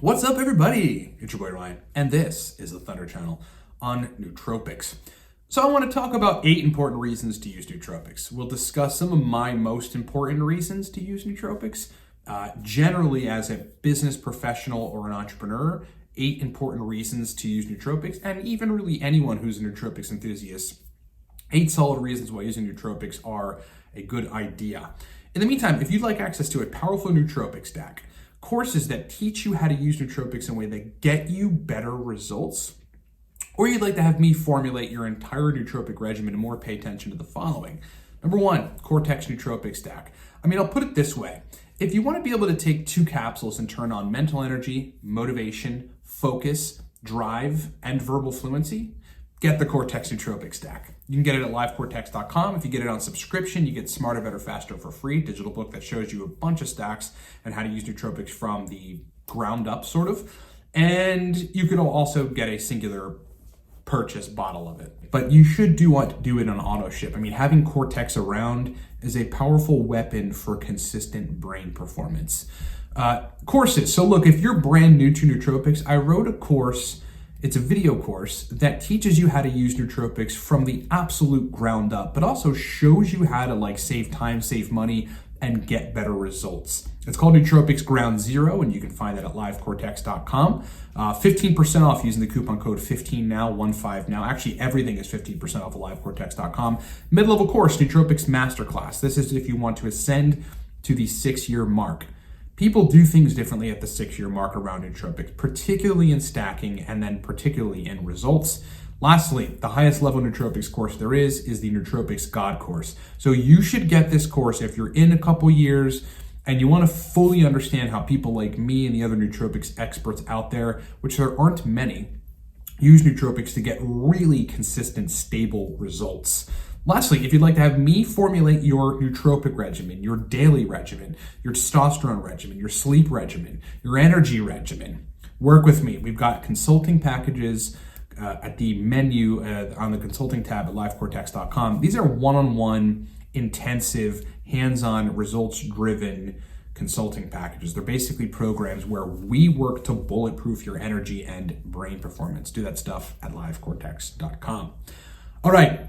What's up, everybody? It's your boy Ryan, and this is the Thunder Channel on Nootropics. So I want to talk about 8 important reasons to use nootropics. We'll discuss some of my most important reasons to use nootropics. Generally, as a business professional or an entrepreneur, 8 important reasons to use nootropics, and even really anyone who's a nootropics enthusiast, 8 solid reasons why using nootropics are a good idea. In the meantime, if you'd like access to a powerful nootropic stack, courses that teach you how to use nootropics in a way that get you better results, or you'd like to have me formulate your entire nootropic regimen and more pay attention to the following. Number 1, Cortex Nootropic Stack. I'll put it this way. If you want to be able to take 2 capsules and turn on mental energy, motivation, focus, drive, and verbal fluency, get the Cortex Nootropic Stack. You can get it at livecortex.com. If you get it on subscription, you get Smarter, Better, Faster for free, digital book that shows you a bunch of stacks and how to use nootropics from the ground up, sort of. And you could also get a singular purchase bottle of it. But you should want to do it on auto ship. Having Cortex around is a powerful weapon for consistent brain performance. Courses. So look, if you're brand new to nootropics, I wrote a course. It's a video course that teaches you how to use nootropics from the absolute ground up, but also shows you how to save time, save money, and get better results. It's called Nootropics Ground Zero, and you can find that at livecortex.com. 15% off using the coupon code 15now, 15 now. Actually, everything is 15% off at livecortex.com. Mid-level course, Nootropics Masterclass. This is if you want to ascend to the 6-year mark. People do things differently at the 6-year mark around nootropics, particularly in stacking and then particularly in results. Lastly, the highest level nootropics course there is the Nootropics God course. So you should get this course if you're in a couple years and you want to fully understand how people like me and the other nootropics experts out there, which there aren't many, use nootropics to get really consistent, stable results. Lastly, if you'd like to have me formulate your nootropic regimen, your daily regimen, your testosterone regimen, your sleep regimen, your energy regimen, work with me. We've got consulting packages at the menu on the consulting tab at livecortex.com. These are one-on-one, intensive, hands-on, results-driven consulting packages. They're basically programs where we work to bulletproof your energy and brain performance. Do that stuff at livecortex.com. All right.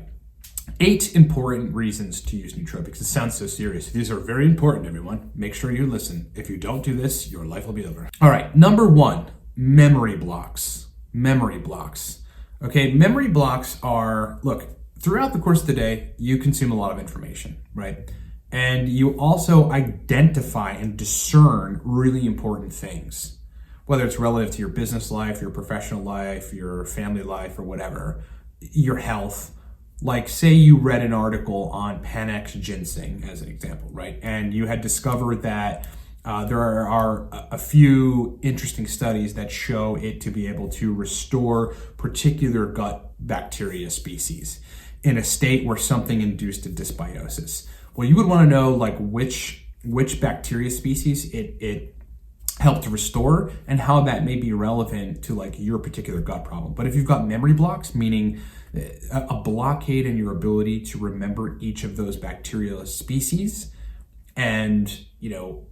8 important reasons to use nootropics. It sounds so serious. These are very important, everyone. Make sure you listen. If you don't do this, your life will be over. All right, number 1, memory blocks. Memory blocks. Okay, memory blocks are, look, throughout the course of the day, you consume a lot of information, right? And you also identify and discern really important things, whether it's relative to your business life, your professional life, your family life, or whatever, your health. Like, say you read an article on Panax ginseng as an example, right? And you had discovered that there are a few interesting studies that show it to be able to restore particular gut bacteria species in a state where something induced a dysbiosis. Well, you would want to know which bacteria species it helped to restore and how that may be relevant to your particular gut problem. But if you've got memory blocks, meaning a blockade in your ability to remember each of those bacterial species, and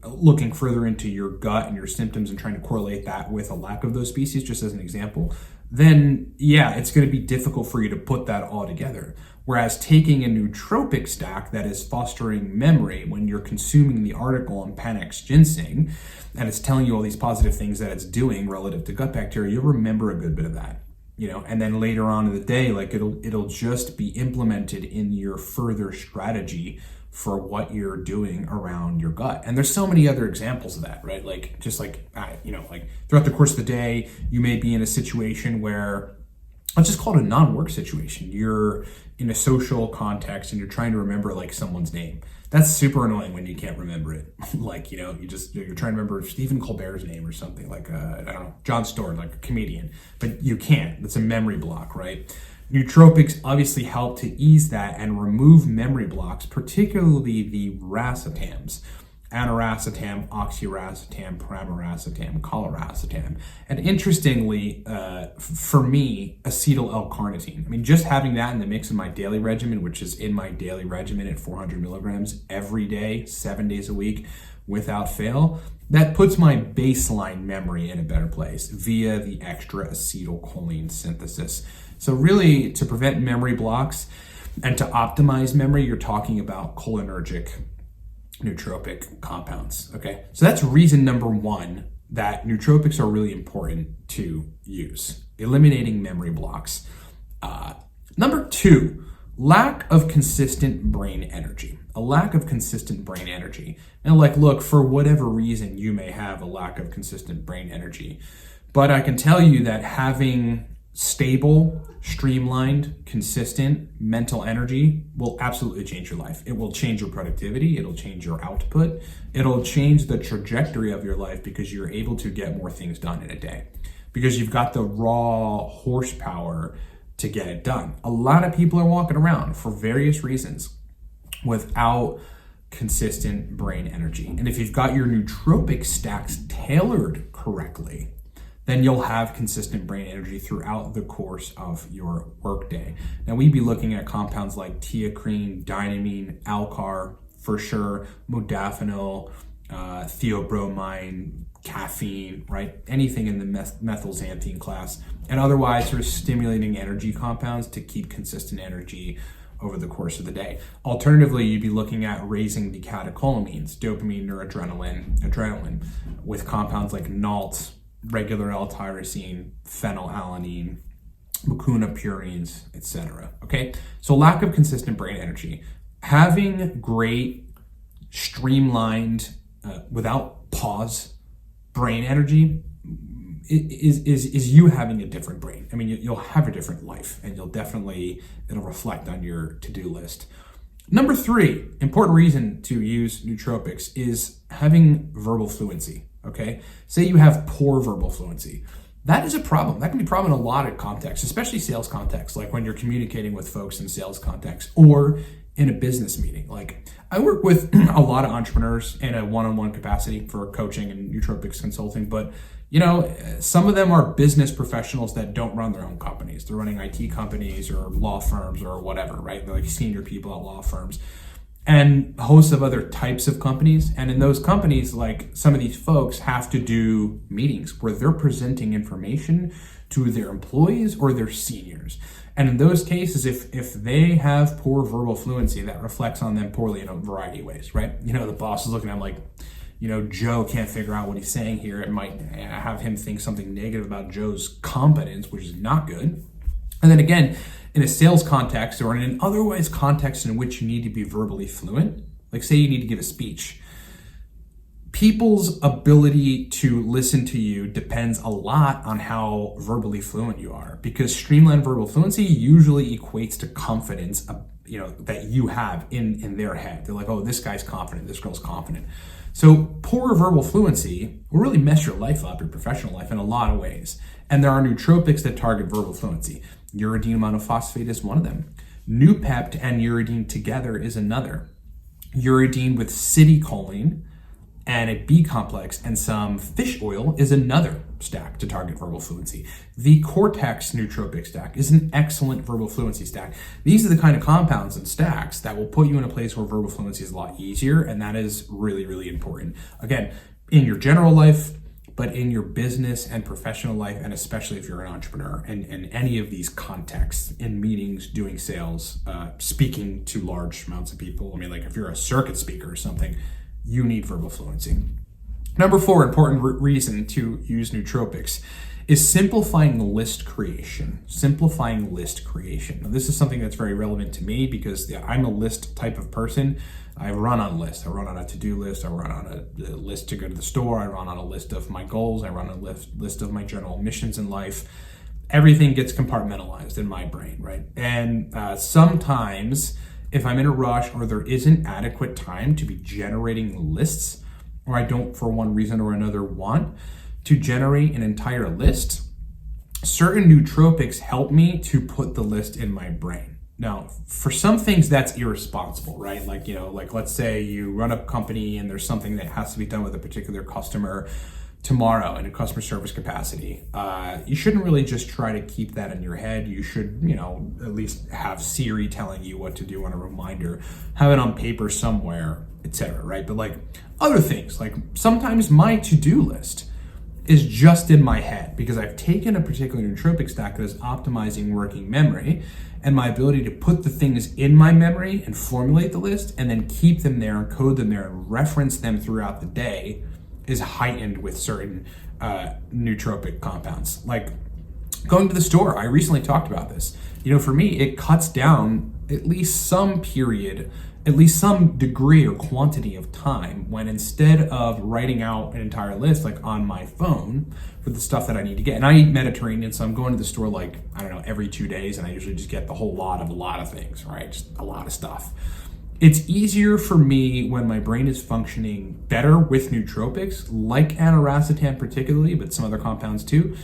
looking further into your gut and your symptoms and trying to correlate that with a lack of those species, just as an example, then it's going to be difficult for you to put that all together. Whereas taking a nootropic stack that is fostering memory, when you're consuming the article on Panax ginseng and it's telling you all these positive things that it's doing relative to gut bacteria, you'll remember a good bit of that. And then later on in the day, it'll just be implemented in your further strategy for what you're doing around your gut. And there's so many other examples of that, right? Throughout the course of the day, you may be in a situation where, let's just call it a non-work situation. You're in a social context and you're trying to remember someone's name. That's super annoying when you can't remember it. You're trying to remember Stephen Colbert's name or something, I don't know, Jon Stewart, a comedian, but you can't. That's a memory block, right? Nootropics obviously help to ease that and remove memory blocks, particularly the racetams. Aniracetam, oxiracetam, pramiracetam, coliracetam. And interestingly, for me, acetyl L-carnitine. I mean, just having that in the mix in my daily regimen, which is in my daily regimen at 400 milligrams every day, 7 days a week, without fail, that puts my baseline memory in a better place via the extra acetylcholine synthesis. So really, to prevent memory blocks and to optimize memory, you're talking about cholinergic nootropic compounds, okay? So that's reason number one that nootropics are really important to use, eliminating memory blocks. Number two, lack of consistent brain energy. A lack of consistent brain energy. And like, look, for whatever reason, you may have a lack of consistent brain energy, but I can tell you that having stable, streamlined, consistent mental energy will absolutely change your life. It will change your productivity. It'll change your output. It'll change the trajectory of your life because you're able to get more things done in a day because you've got the raw horsepower to get it done. A lot of people are walking around for various reasons without consistent brain energy. And if you've got your nootropic stacks tailored correctly, then you'll have consistent brain energy throughout the course of your workday. Now, we'd be looking at compounds like teacrine, dynamine, alcar, for sure, modafinil, theobromine, caffeine, right? Anything in the methylxanthine class, and otherwise sort of stimulating energy compounds to keep consistent energy over the course of the day. Alternatively, you'd be looking at raising the catecholamines, dopamine, noradrenaline, adrenaline, with compounds like NALT, regular L-tyrosine, phenylalanine, mucuna purines, etc. Okay, so lack of consistent brain energy. Having great, streamlined, without pause, brain energy is you having a different brain. I mean, you'll have a different life, and it'll reflect on your to-do list. Number three, important reason to use nootropics is having verbal fluency. Okay, say you have poor verbal fluency. That is a problem. That can be a problem in a lot of contexts, especially sales contexts, like when you're communicating with folks in sales contexts or in a business meeting. Like, I work with a lot of entrepreneurs in a one-on-one capacity for coaching and nootropics consulting, but some of them are business professionals that don't run their own companies. They're running IT companies or law firms or whatever, right? They're like senior people at law firms and hosts of other types of companies. And in those companies, like, some of these folks have to do meetings where they're presenting information to their employees or their seniors. And in those cases, if they have poor verbal fluency, that reflects on them poorly in a variety of ways, right? The boss is looking at them like, Joe can't figure out what he's saying here. It might have him think something negative about Joe's competence, which is not good. And then again, in a sales context or in an otherwise context in which you need to be verbally fluent, like say you need to give a speech, people's ability to listen to you depends a lot on how verbally fluent you are, because streamlined verbal fluency usually equates to confidence, that you have in their head. They're like, oh, this guy's confident, this girl's confident. So poor verbal fluency will really mess your life up, your professional life, in a lot of ways. And there are nootropics that target verbal fluency. Uridine monophosphate is one of them. Noopept and uridine together is another. Uridine with citicoline and a B complex and some fish oil is another stack to target verbal fluency. The Cortex nootropic stack is an excellent verbal fluency stack. These are the kind of compounds and stacks that will put you in a place where verbal fluency is a lot easier, and that is really, really important. Again, in your general life, but in your business and professional life, and especially if you're an entrepreneur, and in any of these contexts, in meetings, doing sales, speaking to large amounts of people. I mean, like if you're a circuit speaker or something, you need verbal fluency. Number four, important reason to use nootropics is simplifying list creation. Simplifying list creation. Now, this is something that's very relevant to me because I'm a list type of person. I run on lists. I run on a to-do list. I run on a list to go to the store. I run on a list of my goals. I run on a list of my general missions in life. Everything gets compartmentalized in my brain, right? And sometimes if I'm in a rush or there isn't adequate time to be generating lists, or I don't, for one reason or another, want to generate an entire list, certain nootropics help me to put the list in my brain. Now, for some things that's irresponsible, right? Like, like let's say you run a company and there's something that has to be done with a particular customer tomorrow in a customer service capacity. You shouldn't really just try to keep that in your head. You should, at least have Siri telling you what to do on a reminder, have it on paper somewhere, etc., right? But like other things, like sometimes my to-do list is just in my head because I've taken a particular nootropic stack that is optimizing working memory, and my ability to put the things in my memory and formulate the list and then keep them there and code them there and reference them throughout the day is heightened with certain nootropic compounds. Like going to the store, I recently talked about this. For me, it cuts down at least some period, at least some degree or quantity of time when instead of writing out an entire list like on my phone for the stuff that I need to get, and I eat Mediterranean, so I'm going to the store like, I don't know, every 2 days, and I usually just get the whole lot of a lot of things, right? Just a lot of stuff. It's easier for me when my brain is functioning better with nootropics, like aniracetam particularly, but some other compounds too,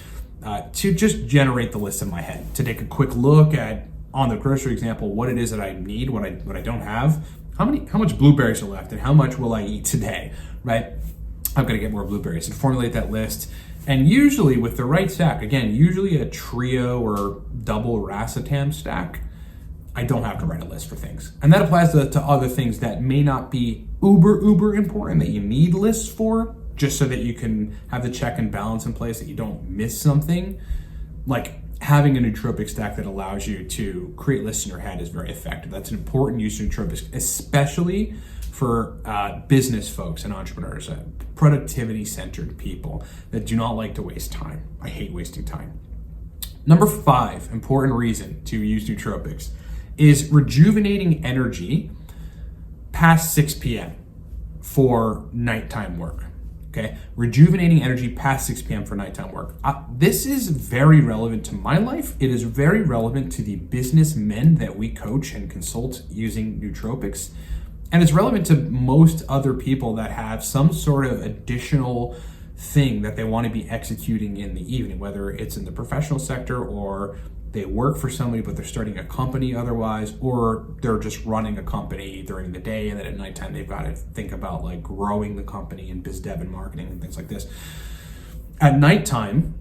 to just generate the list in my head, to take a quick look at, on the grocery example, what it is that I need, what I don't have, how much blueberries are left, and how much will I eat today, right? I'm gonna get more blueberries and formulate that list. And usually with the right stack, again, usually a trio or double racetam stack, I don't have to write a list for things. And that applies to other things that may not be uber important that you need lists for, just so that you can have the check and balance in place, that you don't miss something. Like having a nootropic stack that allows you to create lists in your head is very effective. That's an important use of nootropics, especially for business folks and entrepreneurs, productivity-centered people that do not like to waste time. I hate wasting time. Number 5 important reason to use nootropics is rejuvenating energy past 6 p.m. for nighttime work. Okay, rejuvenating energy past 6 p.m. for nighttime work. This is very relevant to my life. It is very relevant to the businessmen that we coach and consult using nootropics. And it's relevant to most other people that have some sort of additional thing that they want to be executing in the evening, whether it's in the professional sector or they work for somebody but they're starting a company otherwise, or they're just running a company during the day and then at nighttime they've got to think about like growing the company and biz dev and marketing and things like this. At nighttime,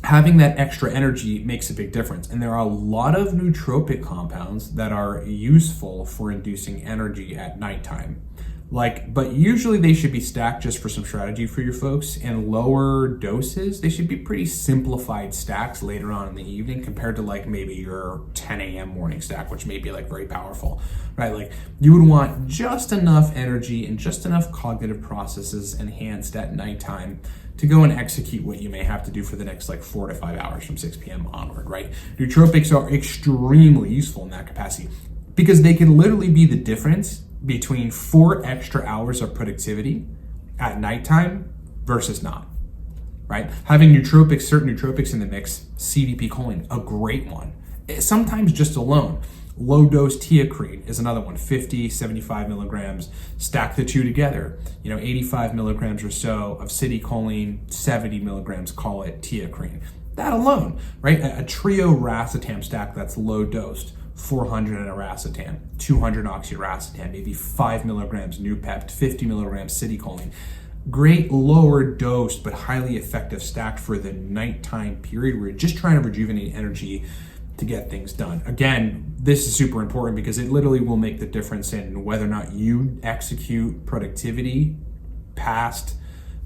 having that extra energy makes a big difference. And there are a lot of nootropic compounds that are useful for inducing energy at nighttime. But usually they should be stacked just for some strategy for your folks. In lower doses, they should be pretty simplified stacks later on in the evening compared to like maybe your 10 a.m. morning stack, which may be like very powerful, right? Like you would want just enough energy and just enough cognitive processes enhanced at nighttime to go and execute what you may have to do for the next like 4 to 5 hours from 6 p.m. onward, right? Nootropics are extremely useful in that capacity because they can literally be the difference between 4 extra hours of productivity at nighttime versus not, right? Having nootropics, certain nootropics in the mix, CDP choline, a great one. Sometimes just alone. Low dose teacrine is another one, 50, 75 milligrams. Stack the two together, 85 milligrams or so of citicoline, 70 milligrams, call it teacrine. That alone, right? A trio racetam stack that's low dosed, 400 racetam, 200 oxyracetam, maybe 5 milligrams Noopept, 50 milligrams citicoline. Great lower dose, but highly effective stack for the nighttime period where you're just trying to rejuvenate energy to get things done. Again, this is super important because it literally will make the difference in whether or not you execute productivity past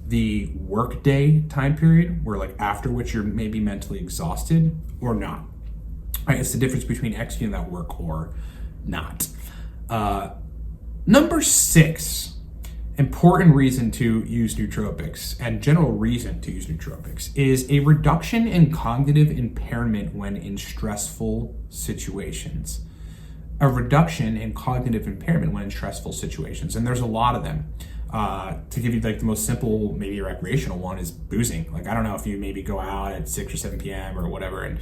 the workday time period, where like after which you're maybe mentally exhausted or not. Right, it's the difference between executing that work or not. Number 6, important reason to use nootropics and general reason to use nootropics is a reduction in cognitive impairment when in stressful situations. A reduction in cognitive impairment when in stressful situations, and there's a lot of them. To give you like the most simple, maybe recreational one is boozing. Like I don't know if you maybe go out at 6 or 7 p.m. or whatever,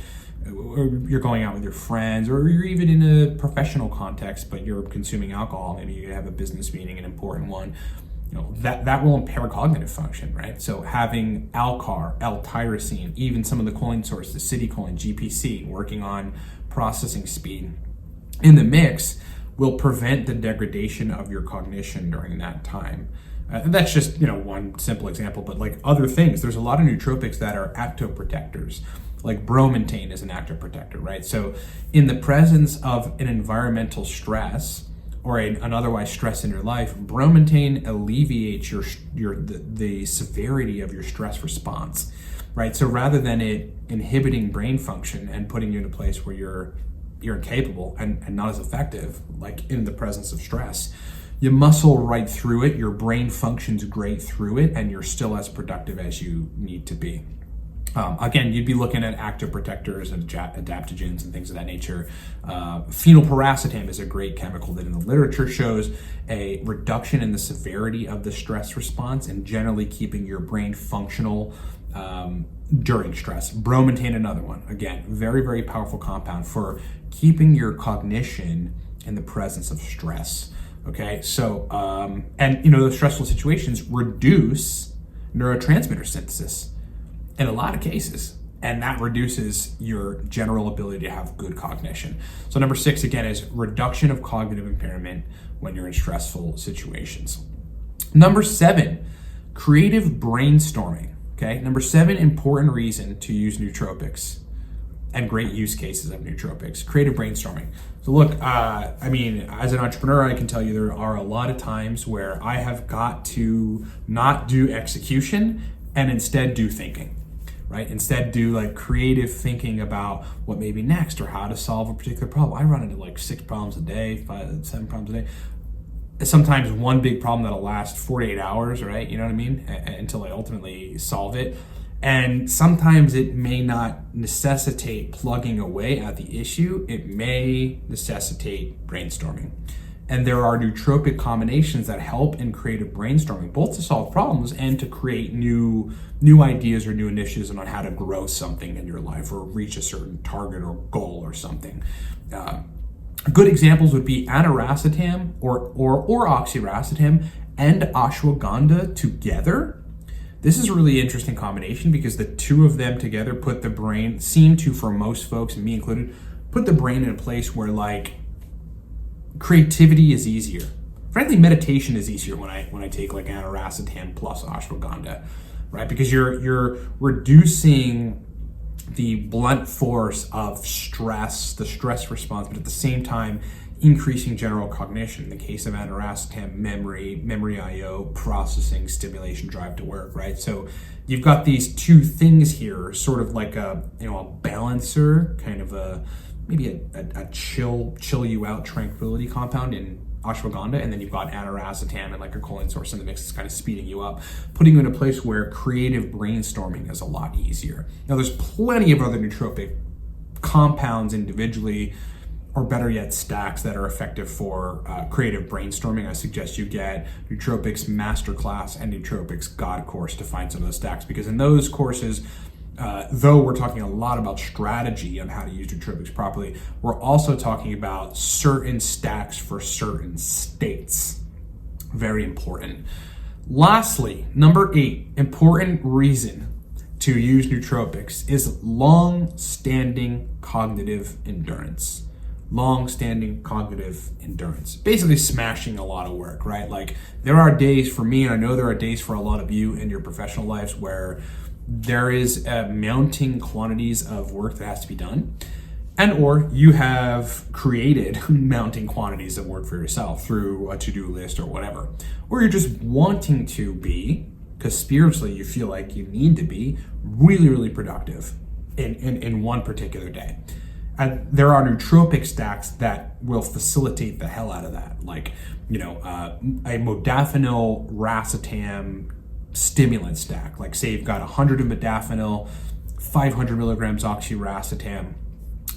or you're going out with your friends, or you're even in a professional context, but you're consuming alcohol. Maybe you have a business meeting, an important one. That will impair cognitive function, right? So having Alcar, L-tyrosine, even some of the choline sources, citicoline, GPC, working on processing speed, in the mix will prevent the degradation of your cognition during that time. That's just one simple example, but like other things, there's a lot of nootropics that are actoprotectors. Like bromontane is an actoprotector, right? So in the presence of an environmental stress or an otherwise stress in your life, bromontane alleviates the severity of your stress response, right? So rather than it inhibiting brain function and putting you in a place where you're incapable and not as effective, like in the presence of stress, you muscle right through it, your brain functions great through it, and you're still as productive as you need to be. Again, you'd be looking at actoprotectors and adaptogens and things of that nature. Phenylpiracetam is a great chemical that in the literature shows a reduction in the severity of the stress response and generally keeping your brain functional during stress. Bromontane, another one. Again, very, very powerful compound for keeping your cognition in the presence of stress. Okay, so, those stressful situations reduce neurotransmitter synthesis in a lot of cases, and that reduces your general ability to have good cognition. So number 6, again, is reduction of cognitive impairment when you're in stressful situations. Number 7, creative brainstorming. Okay, number 7 important reason to use nootropics and great use cases of nootropics, creative brainstorming. So look, as an entrepreneur, I can tell you there are a lot of times where I have got to not do execution and instead do thinking, right? Instead do like creative thinking about what may be next or how to solve a particular problem. I run into like 6 problems a day, 5, 7 problems a day. Sometimes one big problem that'll last 48 hours, right? You know what I mean? Until I ultimately solve it. And sometimes it may not necessitate plugging away at the issue. It may necessitate brainstorming. And there are nootropic combinations that help in creative brainstorming, both to solve problems and to create new ideas or new initiatives on how to grow something in your life or reach a certain target or goal or something. Good examples would be aniracetam or oxiracetam and ashwagandha together. This is a really interesting combination because the two of them together put the brain, seem to, for most folks, and me included, put the brain in a place where like creativity is easier. Frankly, meditation is easier when I take like aniracetam plus ashwagandha, right? Because you're reducing the blunt force of stress, the stress response, but at the same time increasing general cognition. In the case of aniracetam, memory IO, processing, stimulation, drive to work, right? So you've got these two things here, sort of like a balancer, kind of maybe a chill you out tranquility compound in ashwagandha, and then you've got aniracetam and like a choline source in the mix that's kind of speeding you up, putting you in a place where creative brainstorming is a lot easier. Now there's plenty of other nootropic compounds individually, or better yet, stacks that are effective for creative brainstorming. I suggest you get Nootropics Masterclass and Nootropics God Course to find some of those stacks, because in those courses, though we're talking a lot about strategy on how to use nootropics properly, we're also talking about certain stacks for certain states. Very important. Lastly, number 8, important reason to use nootropics is long-standing cognitive endurance. Long-standing cognitive endurance. Basically smashing a lot of work, right? Like there are days for me, and I know there are days for a lot of you in your professional lives where there is mounting quantities of work that has to be done, and or you have created mounting quantities of work for yourself through a to-do list or whatever, or you're just wanting to be, because spiritually you feel like you need to be really, really productive in one particular day. And there are nootropic stacks that will facilitate the hell out of that. Like, a modafinil racetam stimulant stack. Like say you've got 100 of modafinil, 500 milligrams oxiracetam,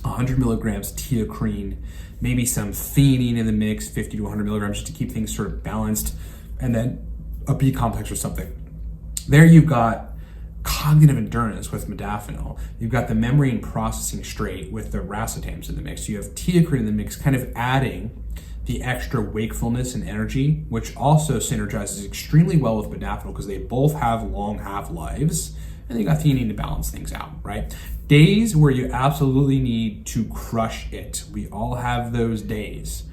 100 milligrams teocrine, maybe some theanine in the mix, 50 to 100 milligrams, just to keep things sort of balanced, and then a B complex or something. There you've got cognitive endurance with modafinil. You've got the memory and processing straight with the racetams in the mix. You have teocrine in the mix, kind of adding the extra wakefulness and energy, which also synergizes extremely well with modafinil because they both have long half-lives and then you got theanine to balance things out, right? Days where you absolutely need to crush it. We all have those days,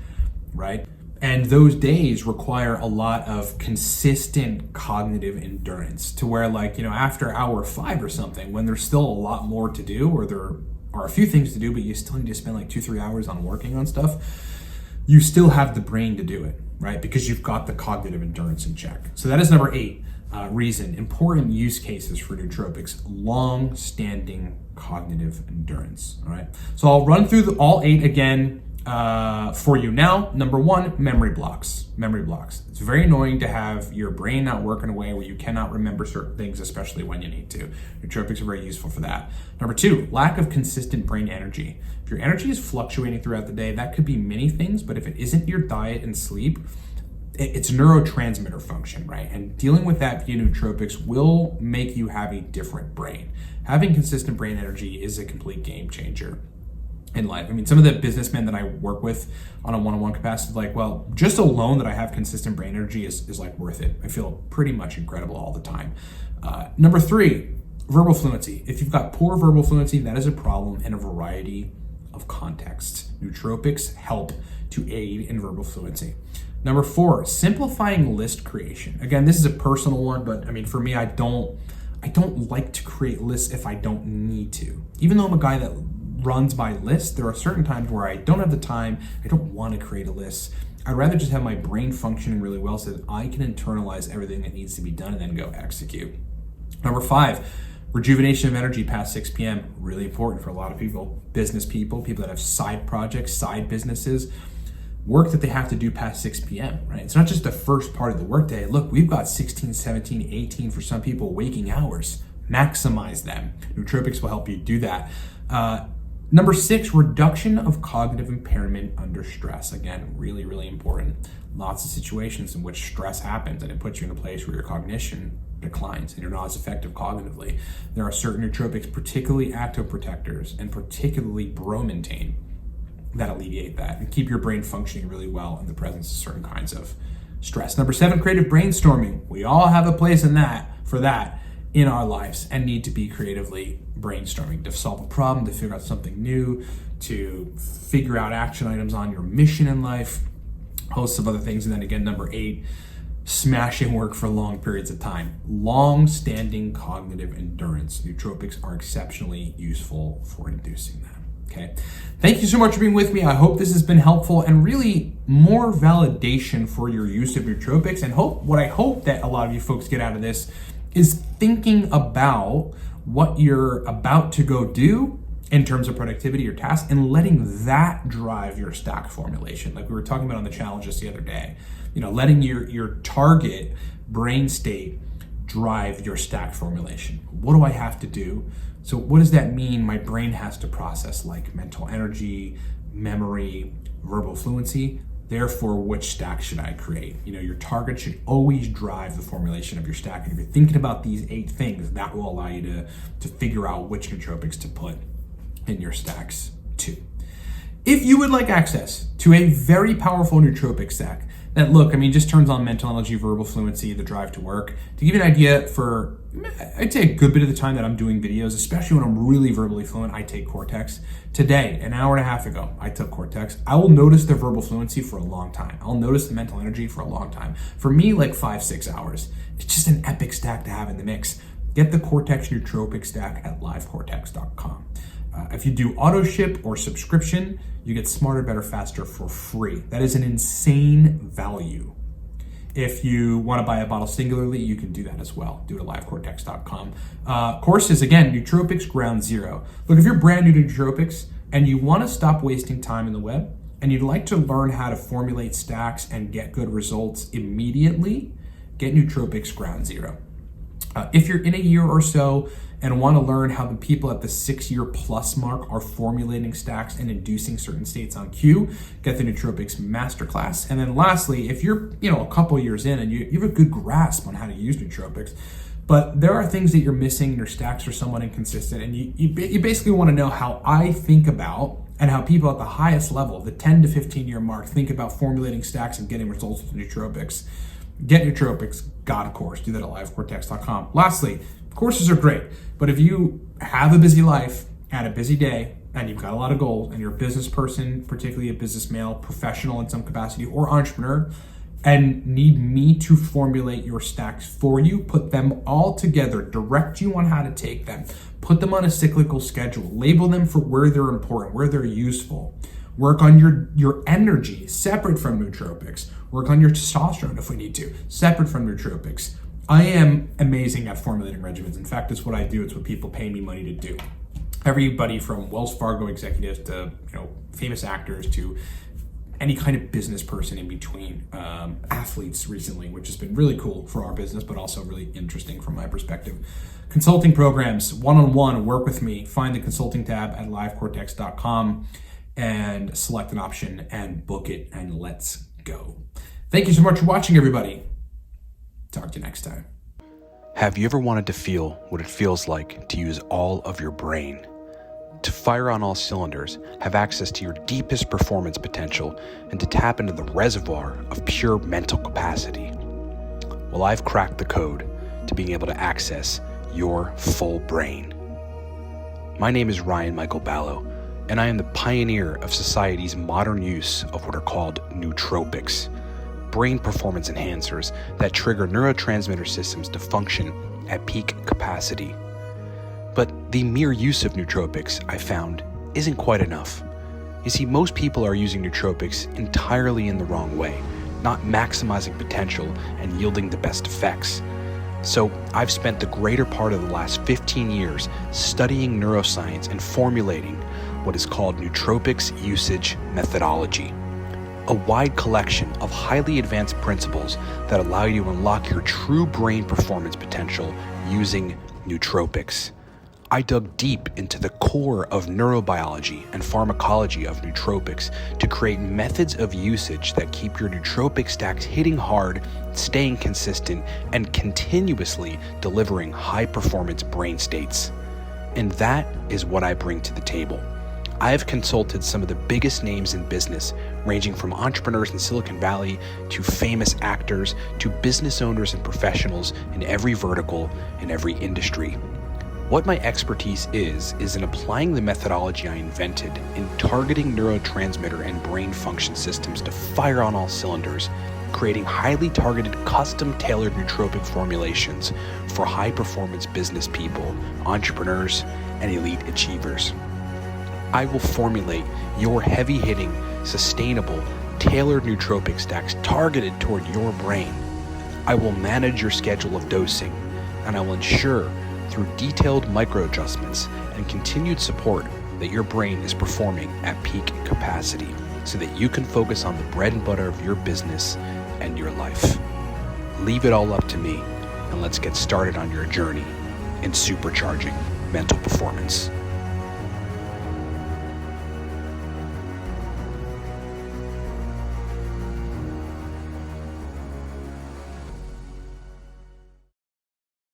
right? And those days require a lot of consistent cognitive endurance to where, like, you know, after hour 5 or something, when there's still a lot more to do, or there are a few things to do, but you still need to spend like 2-3 hours on working on stuff, you still have the brain to do it, right? Because you've got the cognitive endurance in check. So that is number 8 reason, important use cases for nootropics, long-standing cognitive endurance, all right? So I'll run through all 8 again for you now. Number 1, memory blocks. Memory blocks. It's very annoying to have your brain not work in a way where you cannot remember certain things, especially when you need to. Nootropics are very useful for that. Number 2, lack of consistent brain energy. If your energy is fluctuating throughout the day, that could be many things, but if it isn't your diet and sleep, it's neurotransmitter function, right? And dealing with that via nootropics will make you have a different brain. Having consistent brain energy is a complete game changer in life. I mean, some of the businessmen that I work with on a one-on-one capacity, like, well, just alone that I have consistent brain energy is like worth it. I feel pretty much incredible all the time. Number 3, verbal fluency. If you've got poor verbal fluency, that is a problem in a variety of contexts. Nootropics help to aid in verbal fluency. Number 4, simplifying list creation. Again, this is a personal one, but I mean, for me, I don't like to create lists if I don't need to. Even though I'm a guy that runs by lists, there are certain times where I don't have the time, I don't want to create a list. I'd rather just have my brain functioning really well so that I can internalize everything that needs to be done and then go execute. Number 5, rejuvenation of energy past 6 p.m. Really important for a lot of people, business people that have side projects, side businesses, work that they have to do past 6 p.m., right? It's not just the first part of the workday. Look, we've got 16, 17, 18 for some people waking hours. Maximize them. Nootropics will help you do that. Number 6, reduction of cognitive impairment under stress. Again, really, really important. Lots of situations in which stress happens and it puts you in a place where your cognition declines and you're not as effective cognitively. There are certain nootropics, particularly actoprotectors and particularly bromantane, that alleviate that and keep your brain functioning really well in the presence of certain kinds of stress. Number 7, creative brainstorming. We all have a place in that in our lives and need to be creatively brainstorming to solve a problem, to figure out something new, to figure out action items on your mission in life, hosts of other things. And then again, number 8, smashing work for long periods of time. Long-standing cognitive endurance. Nootropics are exceptionally useful for inducing that. Okay. Thank you so much for being with me. I hope this has been helpful and really more validation for your use of nootropics. And what I hope that a lot of you folks get out of this is thinking about what you're about to go do in terms of productivity or tasks and letting that drive your stack formulation. Like we were talking about on the challenge just the other day, you know, letting your target brain state drive your stack formulation. What do I have to do? So what does that mean my brain has to process, like mental energy, memory, verbal fluency? Therefore, which stack should I create? You know, your target should always drive the formulation of your stack. And if you're thinking about these 8 things, that will allow you to figure out which nootropics to put in your stacks too. If you would like access to a very powerful nootropic stack that, look, I mean, just turns on mental energy, verbal fluency, the drive to work, to give you an idea, for I'd say a good bit of the time that I'm doing videos, especially when I'm really verbally fluent, I take Cortex. Today, an hour and a half ago, I took Cortex. I will notice the verbal fluency for a long time. I'll notice the mental energy for a long time. For me, like 5-6 hours. It's just an epic stack to have in the mix. Get the Cortex Nootropic stack at livecortex.com. If you do auto ship or subscription, you get Smarter, Better, Faster for free. That is an insane value. If you want to buy a bottle singularly, you can do that as well. Do it at livecortex.com. Courses, again, Nootropics Ground Zero. Look, if you're brand new to nootropics and you want to stop wasting time in the web and you'd like to learn how to formulate stacks and get good results immediately, get Nootropics Ground Zero. If you're in a year or so and want to learn how the people at the 6-year plus mark are formulating stacks and inducing certain states on cue, get the Nootropics Masterclass. And then lastly, if you're a couple years in and you have a good grasp on how to use nootropics, but there are things that you're missing, your stacks are somewhat inconsistent, and you basically want to know how I think about and how people at the highest level, the 10 to 15 year mark, think about formulating stacks and getting results with nootropics, get Nootropics, got a course. Do that at livecortex.com. Lastly, Courses are great, but if you have a busy life and a busy day and you've got a lot of goals and you're a business person, particularly a business male, professional in some capacity, or entrepreneur, and need me to formulate your stacks for you, put them all together, direct you on how to take them, put them on a cyclical schedule, label them for where they're important, where they're useful, work on your energy separate from nootropics, work on your testosterone if we need to, separate from nootropics. I am amazing at formulating regimens. In fact, it's what I do. It's what people pay me money to do. Everybody from Wells Fargo executives to famous actors to any kind of business person in between, athletes recently, which has been really cool for our business, but also really interesting from my perspective. Consulting programs, one-on-one, work with me. Find the consulting tab at livecortex.com and select an option and book it, and let's go. Thank you so much for watching, everybody. Talk to you next time. Have you ever wanted to feel what it feels like to use all of your brain? To fire on all cylinders, have access to your deepest performance potential, and to tap into the reservoir of pure mental capacity? Well, I've cracked the code to being able to access your full brain. My name is Ryan Michael Ballo, and I am the pioneer of society's modern use of what are called nootropics, brain performance enhancers that trigger neurotransmitter systems to function at peak capacity. But the mere use of nootropics, I found, isn't quite enough. You see, most people are using nootropics entirely in the wrong way, not maximizing potential and yielding the best effects. So I've spent the greater part of the last 15 years studying neuroscience and formulating what is called nootropics usage methodology, a wide collection of highly advanced principles that allow you to unlock your true brain performance potential using nootropics. I dug deep into the core of neurobiology and pharmacology of nootropics to create methods of usage that keep your nootropic stacks hitting hard, staying consistent, and continuously delivering high-performance brain states. And that is what I bring to the table. I have consulted some of the biggest names in business, ranging from entrepreneurs in Silicon Valley to famous actors to business owners and professionals in every vertical, in every industry. What my expertise is in applying the methodology I invented in targeting neurotransmitter and brain function systems to fire on all cylinders, creating highly targeted, custom-tailored nootropic formulations for high-performance business people, entrepreneurs, and elite achievers. I will formulate your heavy-hitting, sustainable, tailored nootropic stacks targeted toward your brain. I will manage your schedule of dosing, and I will ensure through detailed micro-adjustments and continued support that your brain is performing at peak capacity so that you can focus on the bread and butter of your business and your life. Leave it all up to me, and let's get started on your journey in supercharging mental performance.